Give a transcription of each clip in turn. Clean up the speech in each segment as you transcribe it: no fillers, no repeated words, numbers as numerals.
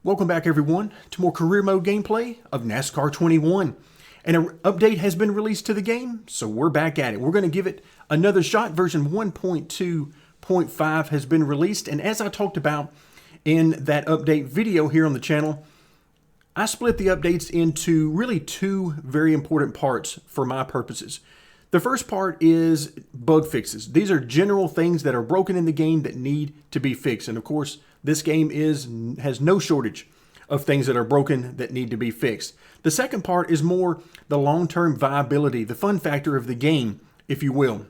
Welcome back everyone to more career mode gameplay of NASCAR 21. And an update has been released to the game, so we're back at it. We're going to give it another shot. Version 1.2.5 has been released, and as I talked about in that update video here on the channel, I split the updates into really two very important parts for my purposes. The first part is bug fixes. These are general things that are broken in the game that need to be fixed. And of course, this game has no shortage of things that are broken that need to be fixed. The second part is more the long-term viability, the fun factor of the game, if you will.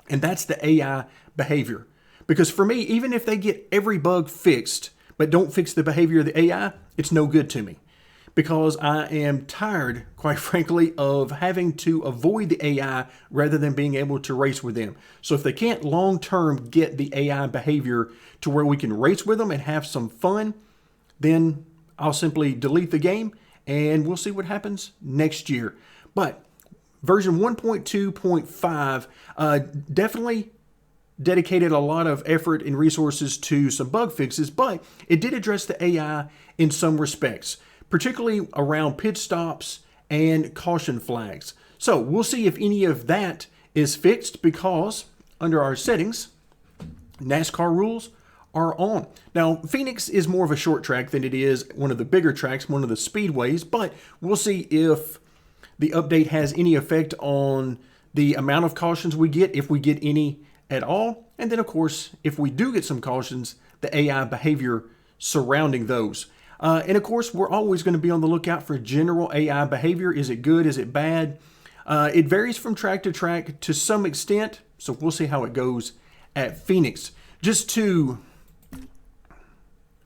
And that's the AI behavior. Because for me, even if they get every bug fixed, but don't fix the behavior of the AI, it's no good to me. Because I am tired, quite frankly, of having to avoid the AI rather than being able to race with them. So if they can't long-term get the AI behavior to where we can race with them and have some fun, then I'll simply delete the game and we'll see what happens next year. But version 1.2.5 definitely dedicated a lot of effort and resources to some bug fixes, but it did address the AI in some respects, particularly around pit stops and caution flags. So we'll see if any of that is fixed, because under our settings, NASCAR rules are on. Now, Phoenix is more of a short track than it is one of the bigger tracks, one of the speedways, but we'll see if the update has any effect on the amount of cautions we get, if we get any at all. And then, of course, if we do get some cautions, the AI behavior surrounding those. And of course, we're always going to be on the lookout for general AI behavior. Is it good? Is it bad? It varies from track to track to some extent, so we'll see how it goes at Phoenix. Just to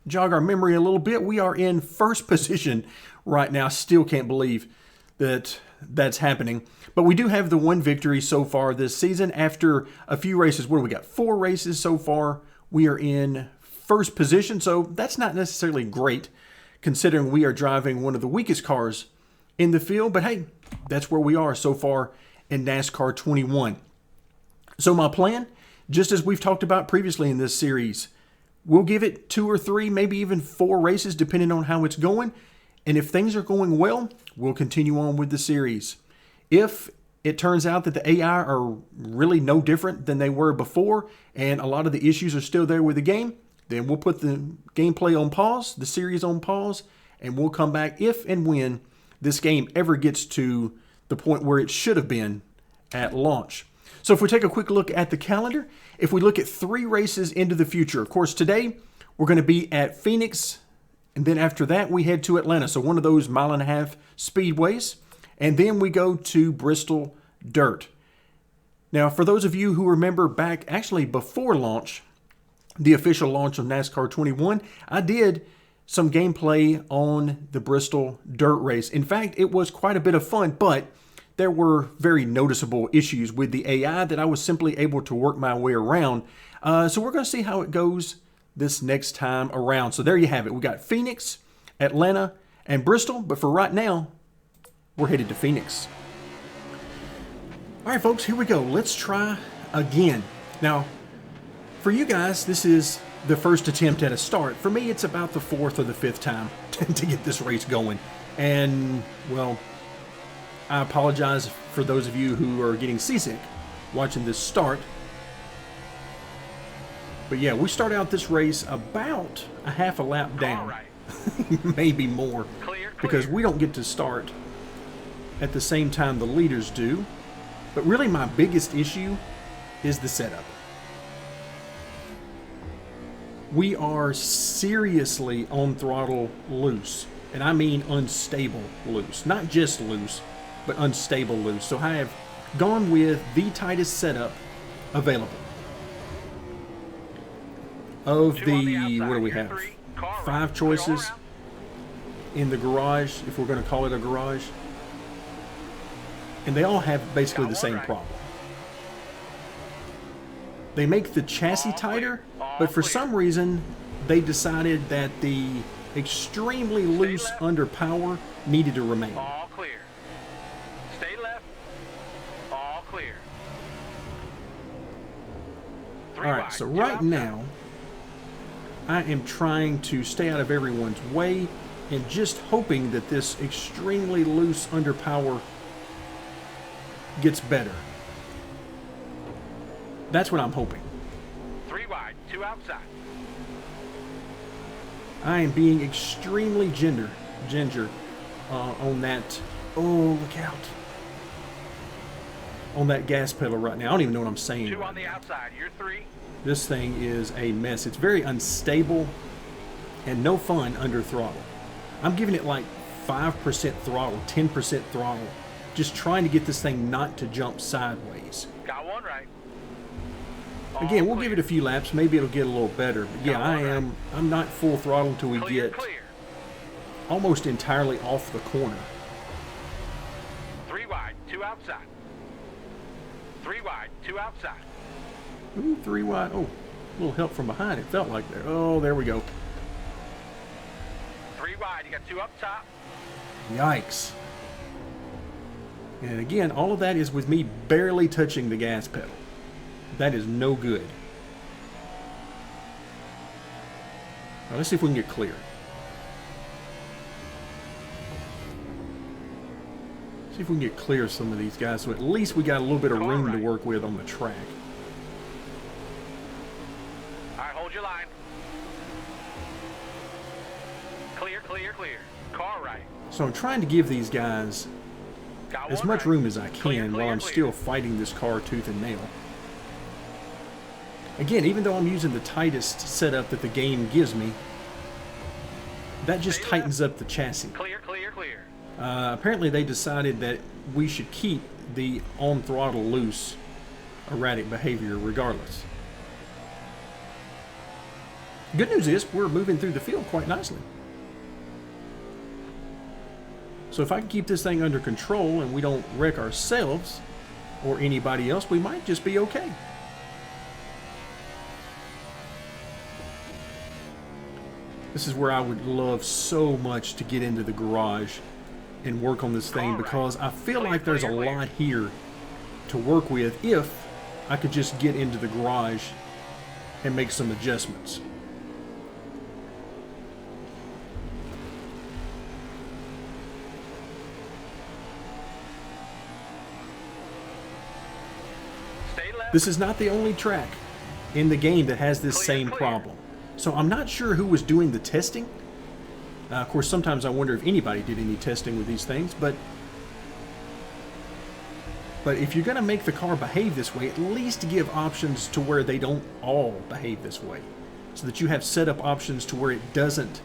jog our memory a little bit, we are in first position right now. Still can't believe that that's happening. But we do have the one victory so far this season after a few races. What do we got? 4 races so far. We are in first position, so that's not necessarily great considering we are driving one of the weakest cars in the field. But hey, that's where we are so far in NASCAR 21. So my plan, just as we've talked about previously in this series, we'll give it 2 or 3, maybe even 4 races depending on how it's going. And if things are going well, we'll continue on with the series. If it turns out that the AI are really no different than they were before and a lot of the issues are still there with the game, then we'll put the gameplay on pause, the series on pause, and we'll come back if and when this game ever gets to the point where it should have been at launch. So if we take a quick look at the calendar, if we look at 3 races into the future, of course, today we're going to be at Phoenix, and then after that we head to Atlanta. So one of those 1.5-mile speedways, and then we go to Bristol Dirt. Now, for those of you who remember back actually before launch, the official launch of NASCAR 21, I did some gameplay on the Bristol Dirt race. In fact, it was quite a bit of fun, but there were very noticeable issues with the AI that I was simply able to work my way around. So we're going to see how it goes this next time around. So there you have it. We got Phoenix, Atlanta, and Bristol, but for right now, we're headed to Phoenix. All right, folks, here we go. Let's try again. Now, for you guys, this is the first attempt at a start. For me, it's about the 4th or the 5th time to get this race going. And, well, I apologize for those of you who are getting seasick watching this start. But yeah, we start out this race about a half a lap down. Right. Maybe more. Clear. Because we don't get to start at the same time the leaders do. But really my biggest issue is the setup. We are seriously on throttle loose, and I mean unstable loose. Not just loose, but unstable loose. So I have gone with the tightest setup available. Of the, what do we have? 5 choices in the garage, if we're going to call it a garage. And they all have basically the same problem. They make the chassis tighter, but for some reason, they decided that the extremely loose under power needed to remain. All clear. Stay left. All clear. All right, so right now, I am trying to stay out of everyone's way and just hoping that this extremely loose underpower gets better. That's what I'm hoping. 3 wide, 2 outside. I am being extremely ginger on that. Oh, look out. On that gas pedal right now. I don't even know what I'm saying. 2 right on the now. outside. You're 3. This thing is a mess. It's very unstable and no fun under throttle. I'm giving it like 5% throttle, 10% throttle, just trying to get this thing not to jump sideways. Got 1 right. Again, we'll Clear. give it a few laps. Maybe it'll get a little better. But yeah, I'm not full throttle until we Clear, get clear. almost entirely off the corner. 3 wide, 2 outside. 3 wide, 2 outside. Ooh, 3 wide. Oh, a little help from behind. It felt like there. Oh, there we go. 3 wide, you got 2 up top. Yikes. And again, all of that is with me barely touching the gas pedal. That is no good. Now, let's see if we can get clear. See if we can get clear of some of these guys, so at least we got a little bit of room to work with on the track. All right, hold your line. Clear, clear, clear. Car right. So I'm trying to give these guys Got as 1 much right. room as I Clear, can clear, while I'm clear. still fighting this car tooth and nail. Again, even though I'm using the tightest setup that the game gives me, that just Stay tightens left. up the chassis. Clear, clear, clear. Apparently they decided that we should keep the on throttle loose erratic behavior regardless. Good news is we're moving through the field quite nicely. So if I can keep this thing under control and we don't wreck ourselves or anybody else, we might just be okay. This is where I would love so much to get into the garage and work on this thing, because I feel like there's a lot here to work with if I could just get into the garage and make some adjustments. Stay left. This is not the only track in the game that has this Clear, same clear. problem. So I'm not sure who was doing the testing. Of course, sometimes I wonder if anybody did any testing with these things, but if you're going to make the car behave this way, at least give options to where they don't all behave this way, so that you have setup options to where it doesn't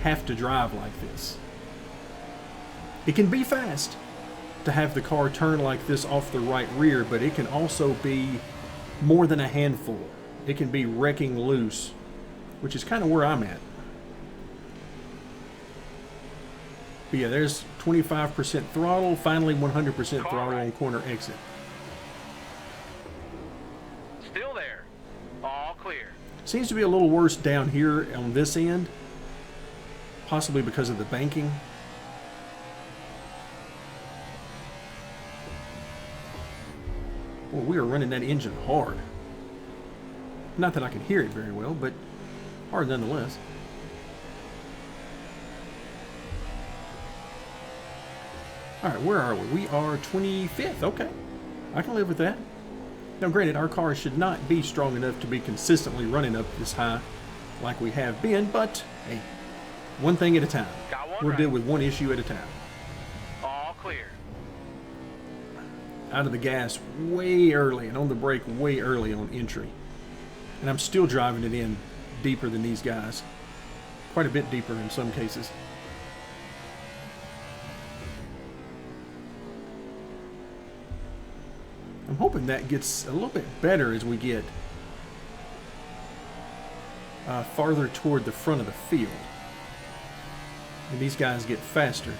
have to drive like this. It can be fast to have the car turn like this off the right rear, but it can also be more than a handful. It can be wrecking loose, which is kind of where I'm at. But yeah, there's 25% throttle, finally 100% throttle on corner exit. Still there. All clear. Seems to be a little worse down here on this end, possibly because of the banking. Well, we are running that engine hard. Not that I can hear it very well, but hard nonetheless. Alright, where are we? We are 25th. Okay. I can live with that. Now, granted, our car should not be strong enough to be consistently running up this high like we have been, but hey, one thing at a time. Got 1 We'll right. deal with one issue at a time. All clear. Out of the gas way early and on the brake way early on entry. And I'm still driving it in deeper than these guys. Quite a bit deeper in some cases. I'm hoping that gets a little bit better as we get farther toward the front of the field. And these guys get faster.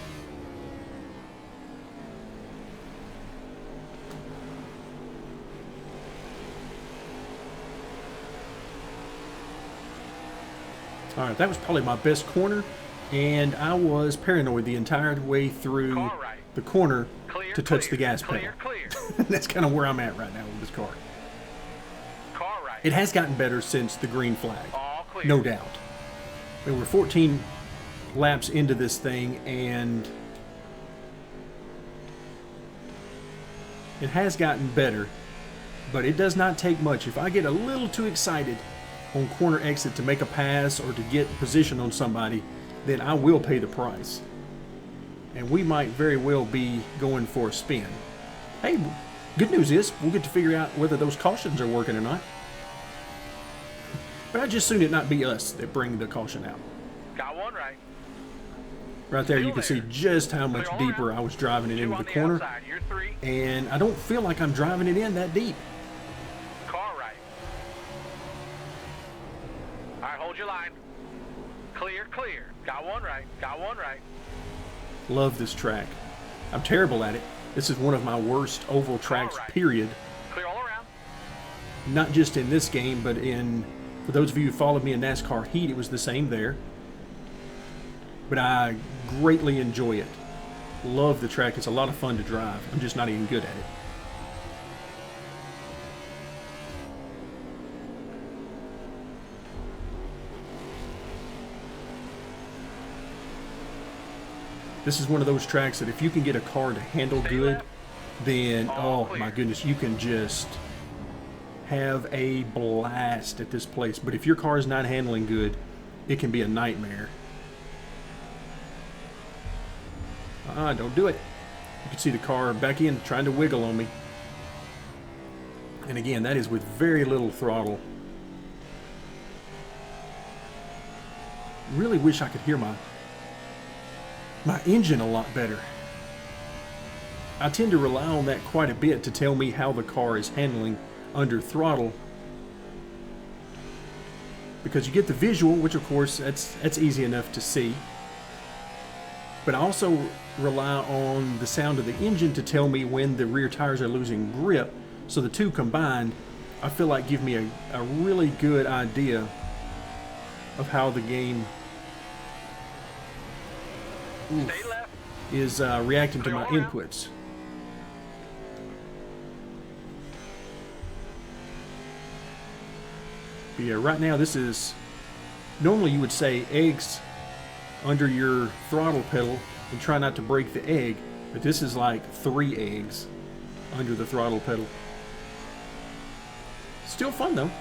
All right, that was probably my best corner, and I was paranoid the entire way through Car right. the corner Clear, to touch clear, the gas clear, pedal. clear. That's kind of where I'm at right now with this car. Car right. It has gotten better since the green flag, All clear. no doubt. mean, we're 14 laps into this thing, and it has gotten better, but it does not take much. If I get a little too excited on corner exit to make a pass or to get position on somebody, then I will pay the price. And we might very well be going for a spin. Hey, good news is we'll get to figure out whether those cautions are working or not. But I just assume it not be us that bring the caution out. Got one right. Right there, you can see just how much deeper I was driving it into the corner. You're 3. And I don't feel like I'm driving it in that deep. Car right. All right, hold your line. Clear, clear. Got one right. Got one right. Love this track. I'm terrible at it. This is one of my worst oval tracks, period. Clear all around. Not just in this game, but for those of you who followed me in NASCAR Heat, it was the same there. But I greatly enjoy it. Love the track. It's a lot of fun to drive. I'm just not even good at it. This is one of those tracks that if you can get a car to handle good, then, oh my goodness, you can just have a blast at this place. But if your car is not handling good, it can be a nightmare. Don't do it. You can see the car back in trying to wiggle on me. And again, that is with very little throttle. Really wish I could hear my engine a lot better. I tend to rely on that quite a bit to tell me how the car is handling under throttle, because you get the visual, which of course that's easy enough to see, but I also rely on the sound of the engine to tell me when the rear tires are losing grip. So the two combined, I feel like, give me a really good idea of how the game is reacting to my inputs. But yeah, right now this is, normally you would say eggs under your throttle pedal and try not to break the egg, but this is like 3 eggs under the throttle pedal. Still fun though.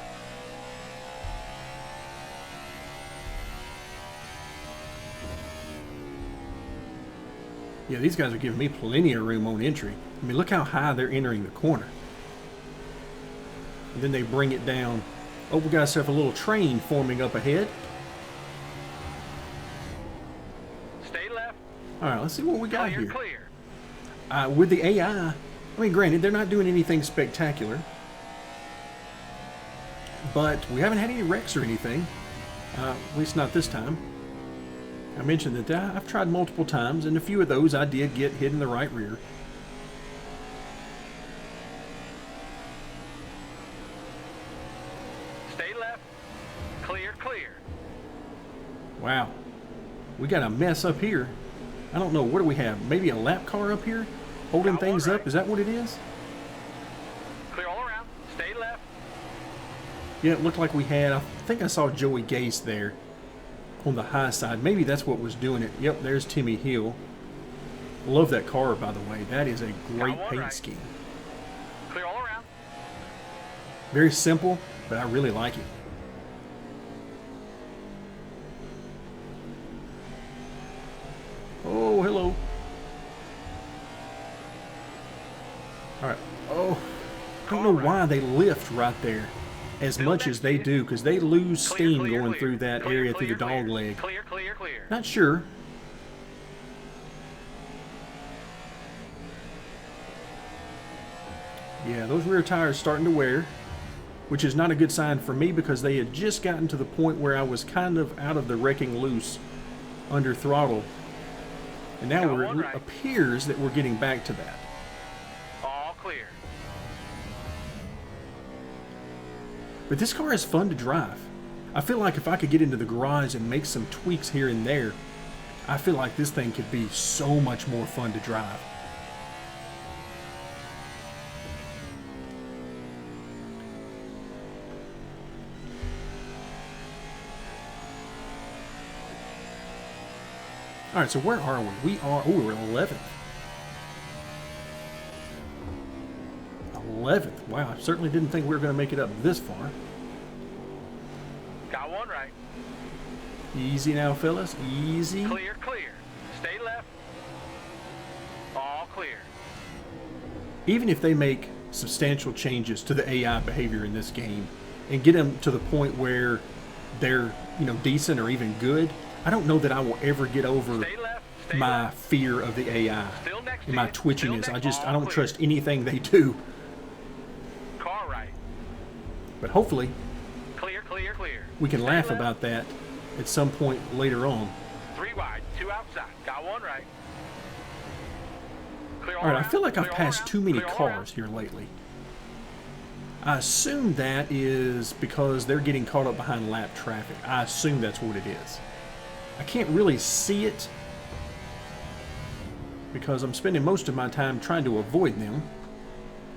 Yeah, these guys are giving me plenty of room on entry. I mean, look how high they're entering the corner. And then they bring it down. Oh, we got ourselves a little train forming up ahead. Stay left. All right, let's see what we got Clear, here. clear. With the AI, I mean, granted, they're not doing anything spectacular, but we haven't had any wrecks or anything, at least not this time. I mentioned that I've tried multiple times, and a few of those I did get hit in the right rear. Stay left. Clear, clear. Wow. We got a mess up here. I don't know. What do we have? Maybe a lap car up here holding Got things one up? right. Is that what it is? Clear all around. Stay left. Yeah, it looked like we had, I think I saw Joey Gase there on the high side. Maybe that's what was doing it. Yep, there's Timmy Hill. Love that car, by the way. That is a great one paint right. scheme. Clear all around. Very simple, but I really like it. Oh, hello. All right. Oh, I don't know why they lift right there as much as they do, because they lose steam going through that area through the dog leg. Clear, clear, clear. Not sure. Yeah, those rear tires starting to wear, which is not a good sign for me, because they had just gotten to the point where I was kind of out of the wrecking loose under throttle. And now it appears that we're getting back to that. All clear. But this car is fun to drive. I feel like if I could get into the garage and make some tweaks here and there, I feel like this thing could be so much more fun to drive. All right, so where are we? We are, oh, we're 11th. 11th. Wow, I certainly didn't think we were going to make it up this far. Got one right. Easy now, fellas. Easy. Clear, clear. Stay left. All clear. Even if they make substantial changes to the AI behavior in this game and get them to the point where they're, decent or even good, I don't know that I will ever get over Stay left. Stay my left. fear of the AI Still next and to my you. twitchiness. Still I next- don't all trust clear. anything they do. Car right. But hopefully Clear, clear, clear. we can Stay laugh left. about that at some point later on. 3 wide, 2 outside. Got one right. Clear all All right, I around. feel like I've Clear all passed around. too many Clear all around. cars here lately. I assume that is because they're getting caught up behind lap traffic. I assume that's what it is. I can't really see it because I'm spending most of my time trying to avoid them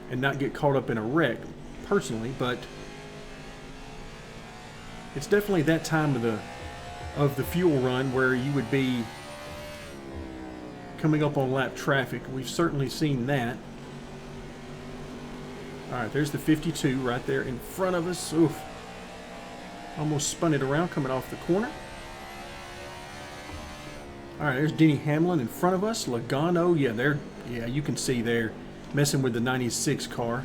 and not get caught up in a wreck personally, but it's definitely that time of the fuel run where you would be coming up on lap traffic. We've certainly seen that. All right, there's the 52 right there in front of us. Oof. Almost spun it around coming off the corner. All right, there's Denny Hamlin in front of us. Logano, yeah, you can see there messing with the 96 car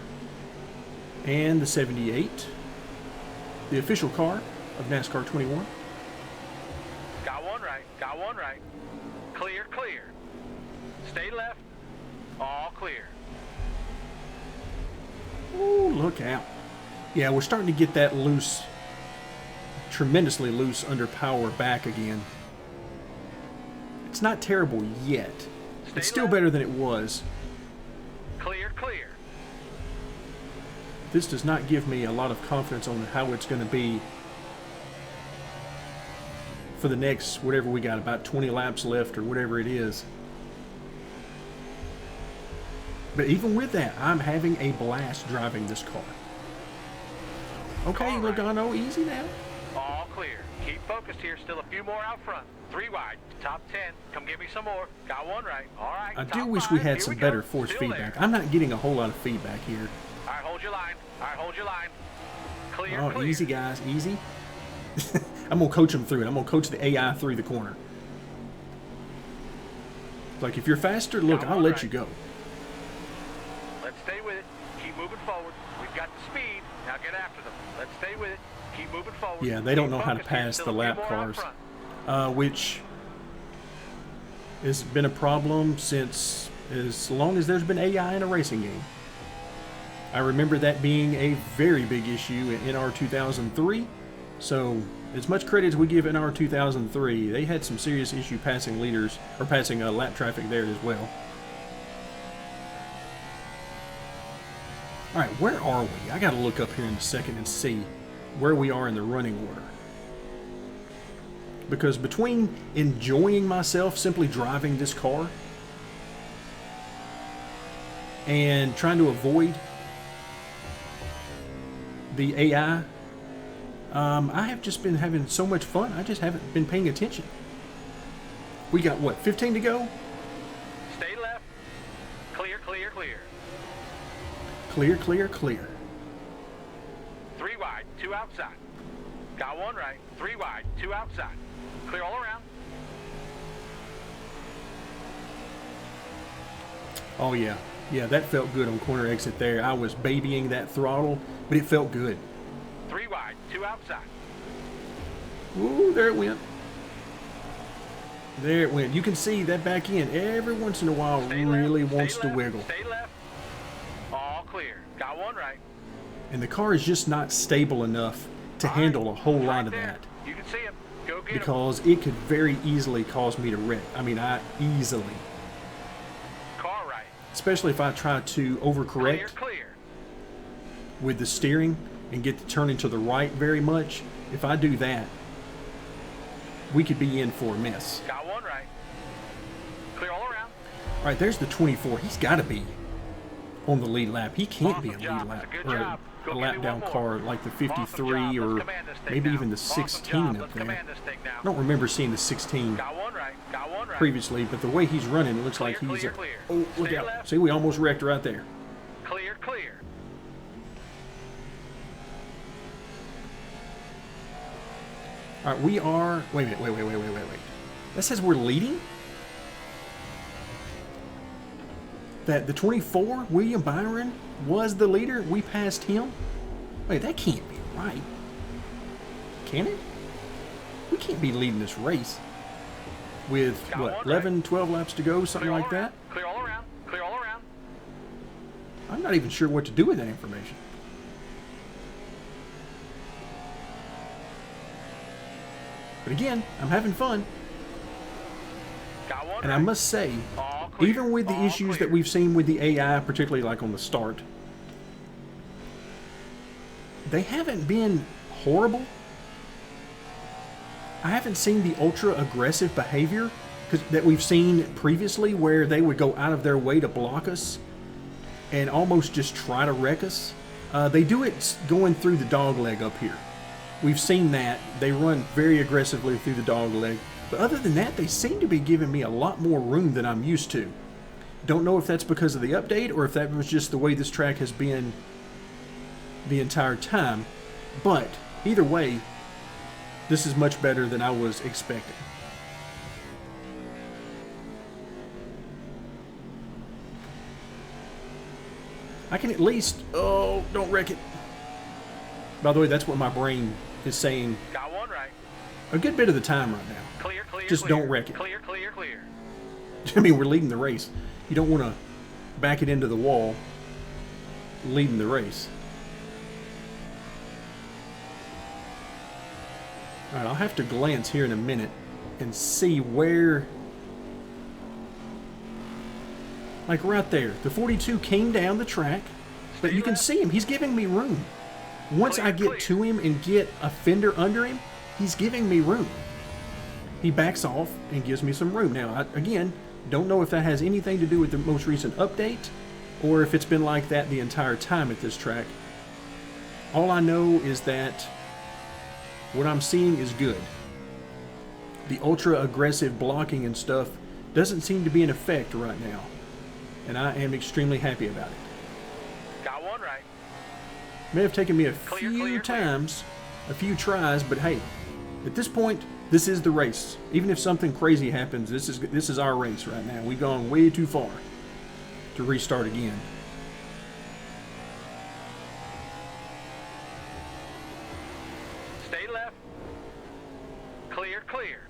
and the 78, the official car of NASCAR 21. Got one right. Got one right. Clear, clear. Stay left. All clear. Ooh, look out. Yeah, we're starting to get that loose, tremendously loose under power back again. It's not terrible yet. Stay It's still left. better than it was. Clear, clear. This does not give me a lot of confidence on how it's going to be for the next, whatever we got, about 20 laps left or whatever it is. But even with that, I'm having a blast driving this car. Okay, All right. Logano, easy now. All clear. Keep focused here. Still a few more out front. 3 wide. Top 10. Come give me some more. Got one right. All right. I do top wish 5. we had Here some go. better force Still feedback. there. I'm not getting a whole lot of feedback here. All right, hold your line. All right, hold your line. Clear, Oh, clear. easy, guys, easy. I'm going to coach them through it. I'm going to coach the AI through the corner. Like, if you're faster, look, Got I'll one let right. you go. Let's stay with it. Keep moving forward. We've got the speed. Now get after them. Let's stay with it. Keep moving forward. Yeah, they don't Keep know how to focused here. pass Still the a few lap more out cars, front. which has been a problem since as long as there's been AI in a racing game. I remember that being a very big issue in NR 2003. So, as much credit as we give NR 2003, they had some serious issue passing leaders, or passing lap traffic there as well. All right, where are we? I got to look up here in a second and see where we are in the running order. Because between enjoying myself simply driving this car and trying to avoid the AI, I have just been having so much fun. I just haven't been paying attention. We got, what, 15 to go? Stay left. Clear, clear, clear. Clear, clear, clear. 3 wide, 2 outside. Got one right. 3 wide, 2 outside. Clear all around. Oh, yeah. Yeah, that felt good on corner exit there. I was babying that throttle, but it felt good. 3 wide, 2 outside. Ooh, there it went. There it went. You can see that back end every once in a while Stay really left, wants stay to left, wiggle. Stay left. All clear. Got one right. And the car is just not stable enough to handle a whole lot of there. that. You can see him. Go get him. Because it could very easily cause me to wreck. I mean, easily. Car right. Especially if I try to Clear, overcorrect clear. with the steering and get the turning to the right very much. If I do that, we could be in for a mess. Got one right. Clear all around. All right, there's the 24. He's got to be on the lead lap. He can't be a Awesome lead job. lap That's a good or job. Go a give lap me down one more. car like the 53 Awesome job. or Let's command this thing maybe now. even the Awesome 16 job. up Let's there. command this thing now. I don't remember seeing the 16. Got one right. Got one right. previously, but the way he's running, it looks like he's... Oh, look out. See, we almost wrecked right there. Clear, clear. All right, we are... Wait a minute. Wait. That says we're leading? That the 24, William Byron, was the leader? We passed him? Wait, that can't be right. Can it? We can't be leading this race with, what, 11, 12 laps to go, something like that? Clear all around. Clear all around. I'm not even sure what to do with that information. But again, I'm having fun. Got one And I right. must say, All clear. even with the All issues clear. that we've seen with the AI, particularly like on the start, they haven't been horrible. I haven't seen the ultra aggressive behavior that we've seen previously, where they would go out of their way to block us and almost just try to wreck us. They do it going through the dog leg up here. We've seen that. They run very aggressively through the dog leg. But other than that, they seem to be giving me a lot more room than I'm used to. Don't know if that's because of the update or if that was just the way this track has been the entire time. But either way, this is much better than I was expecting. I can at least... Oh, don't wreck it. By the way, that's what my brain is saying Got one right. a good bit of the time right now. Clear, clear, Just clear. don't wreck it. Clear, clear, clear. I mean, we're leading the race. You don't want to back it into the wall leading the race. All right, I'll have to glance here in a minute and see where... Like right there. The 42 came down the track, but you can see him. He's giving me room. Once I get to him and get a fender under him, he's giving me room. He backs off and gives me some room. Now, again, don't know if that has anything to do with the most recent update or if it's been like that the entire time at this track. All I know is that what I'm seeing is good. The ultra aggressive blocking and stuff doesn't seem to be in effect right now, and I am extremely happy about it. Got one right. May have taken me a Clear, few clear, clear. times, a few tries, but hey, at this point, this is the race. Even if something crazy happens, this is our race right now. We've gone way too far to restart again. Stay left. Clear, clear.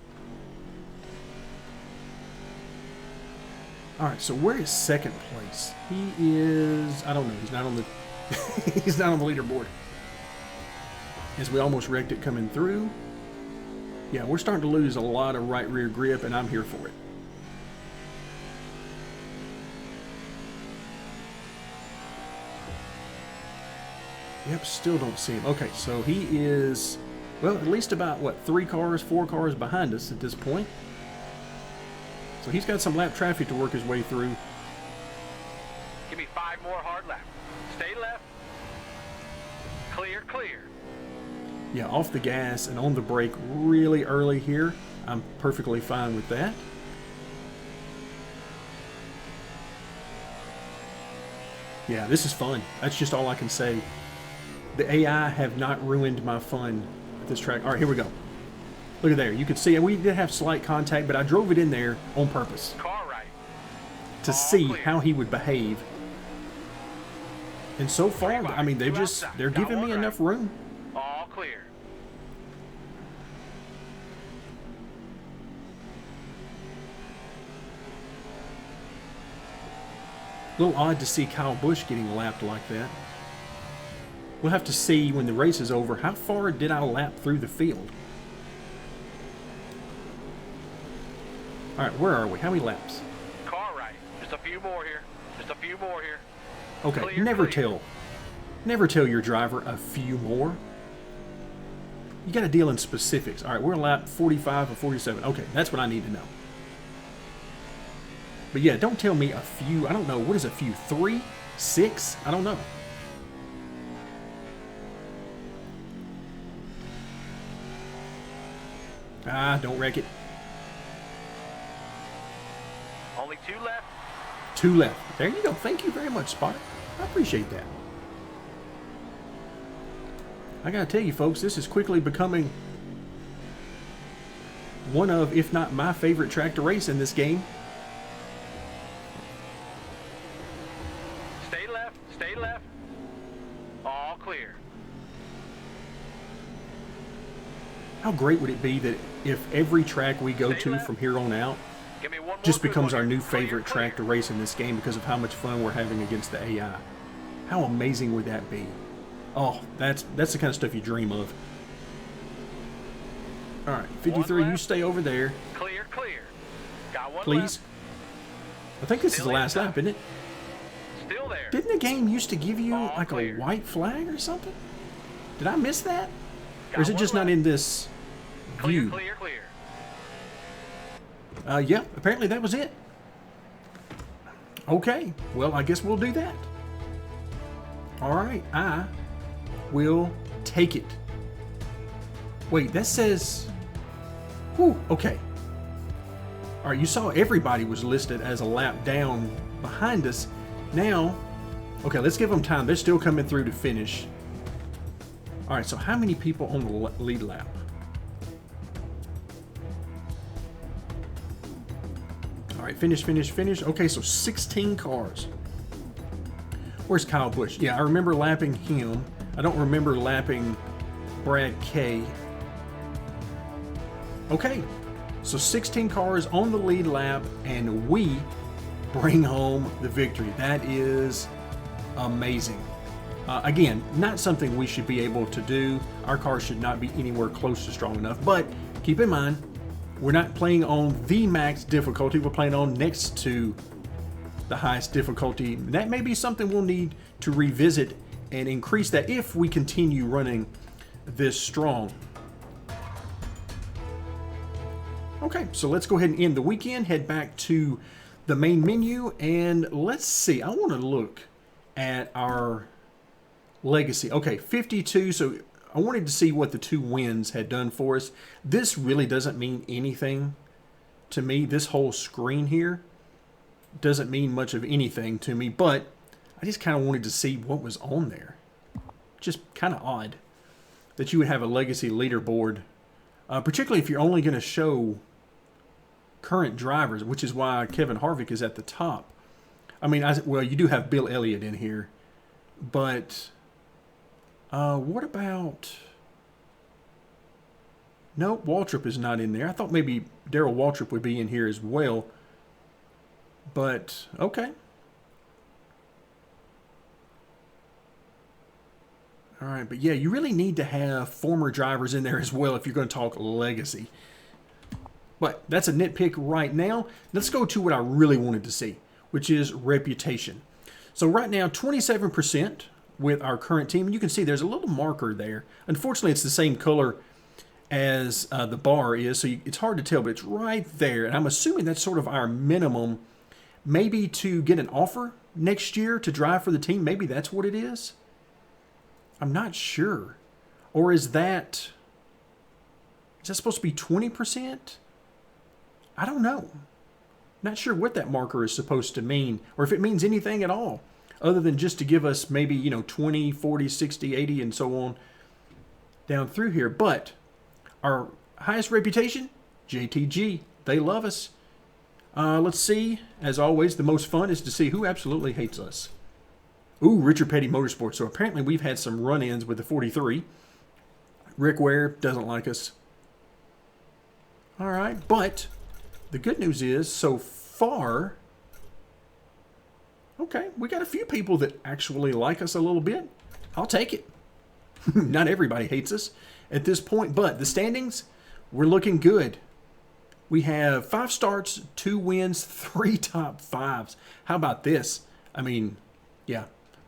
All right, so where is second place? He is, I don't know, he's not on the he's not on the leaderboard. As we almost wrecked it coming through. Yeah, we're starting to lose a lot of right rear grip, and I'm here for it. Yep, still don't see him. Okay, so he is, well, at least about, what, 4 cars behind us at this point. So he's got some lap traffic to work his way through. Give me 5 more hard laps. Stay left. Clear, clear. Yeah, off the gas and on the brake really early here. I'm perfectly fine with that. Yeah, this is fun. That's just all I can say. The AI have not ruined my fun at this track. All right, here we go. Look at there. You can see, and we did have slight contact, but I drove it in there on purpose Car right. to All see clear. how he would behave. And so far, I mean, they're Got giving one me right. enough room. All clear. A little odd to see Kyle Busch getting lapped like that. We'll have to see when the race is over how far did I lap through the field. All right, where are we? How many laps? Car right. Just a few more here. Just a few more here. Okay, Clear, never tell your driver a few more. You got to deal in specifics. All right, we're lap 45 or 47. Okay, that's what I need to know. But yeah, don't tell me a few. I don't know. What is a few? 3? 6? I don't know. Ah, don't wreck it. Only 2 left. 2 left. There you go. Thank you very much, Spotter. I appreciate that. I gotta tell you, folks, this is quickly becoming one of, if not my favorite track to race in this game. Stay left. Stay left. All clear. How great would it be that if every track we go to from here on out Give me one more just good becomes one our here. new Clear, favorite clear. track to race in this game because of how much fun we're having against the AI? How amazing would that be? Oh, that's the kind of stuff you dream of. All right, 53, you left. stay over there, Clear, clear. Got one please. left. I think this is Still the last inside. lap, isn't it? Still there. Didn't the game used to give you All like clear. a white flag or something? Did I miss that? Or is Got it one just not left. in this Clear, view? clear, clear. Yeah, apparently that was it. Okay, well, I guess we'll do that. All right, I will take it. Wait, that says... Whew, okay. All right, you saw everybody was listed as a lap down behind us. Now, okay, let's give them time. They're still coming through to finish. All right, so how many people on the lead lap? All right, finish. Okay, so 16 cars. Where's Kyle Busch? Yeah, I remember lapping him. I don't remember lapping Brad K. Okay, so 16 cars on the lead lap, and we bring home the victory. That is amazing. Again, not something we should be able to do. Our car should not be anywhere close to strong enough, but keep in mind, we're not playing on the max difficulty. We're playing on next to the highest difficulty. That may be something we'll need to revisit and increase that if we continue running this strong. Okay, so let's go ahead and end the weekend, head back to the main menu, and let's see. I want to look at our legacy. Okay, 52. So I wanted to see what the 2 wins had done for us. This really doesn't mean anything to me. This whole screen here doesn't mean much of anything to me, but I just kind of wanted to see what was on there. Just kind of odd that you would have a legacy leaderboard, particularly if you're only going to show current drivers, which is why Kevin Harvick is at the top. I mean, well, you do have Bill Elliott in here, but what about... Nope, Waltrip is not in there. I thought maybe Darrell Waltrip would be in here as well, but okay. All right, but yeah, you really need to have former drivers in there as well if you're going to talk legacy. But that's a nitpick right now. Let's go to what I really wanted to see, which is reputation. So right now, 27% with our current team. And you can see there's a little marker there. Unfortunately, it's the same color as the bar is, so it's hard to tell, but it's right there. And I'm assuming that's sort of our minimum, maybe to get an offer next year to drive for the team. Maybe that's what it is. I'm not sure. Or is that supposed to be 20%? I don't know. Not sure what that marker is supposed to mean, or if it means anything at all, other than just to give us maybe, 20, 40, 60, 80, and so on down through here. But our highest reputation, JTG. They love us. Let's see. As always, the most fun is to see who absolutely hates us. Ooh, Richard Petty Motorsports. So apparently we've had some run-ins with the 43. Rick Ware doesn't like us. All right, but the good news is, so far, okay, we got a few people that actually like us a little bit. I'll take it. Not everybody hates us at this point, but the standings, we're looking good. We have 5 starts, 2 wins, 3 top 5s. How about this? I mean, yeah,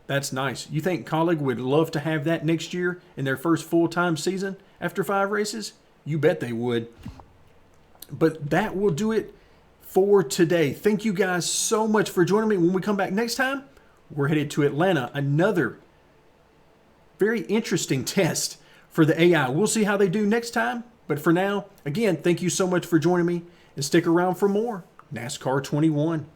that's nice. You think Colleague would love to have that next year in their first full-time season after 5 races? You bet they would. But that will do it for today. Thank you guys so much for joining me. When we come back next time, we're headed to Atlanta. Another very interesting test for the AI. We'll see how they do next time. But for now, again, thank you so much for joining me, and stick around for more. NASCAR 21.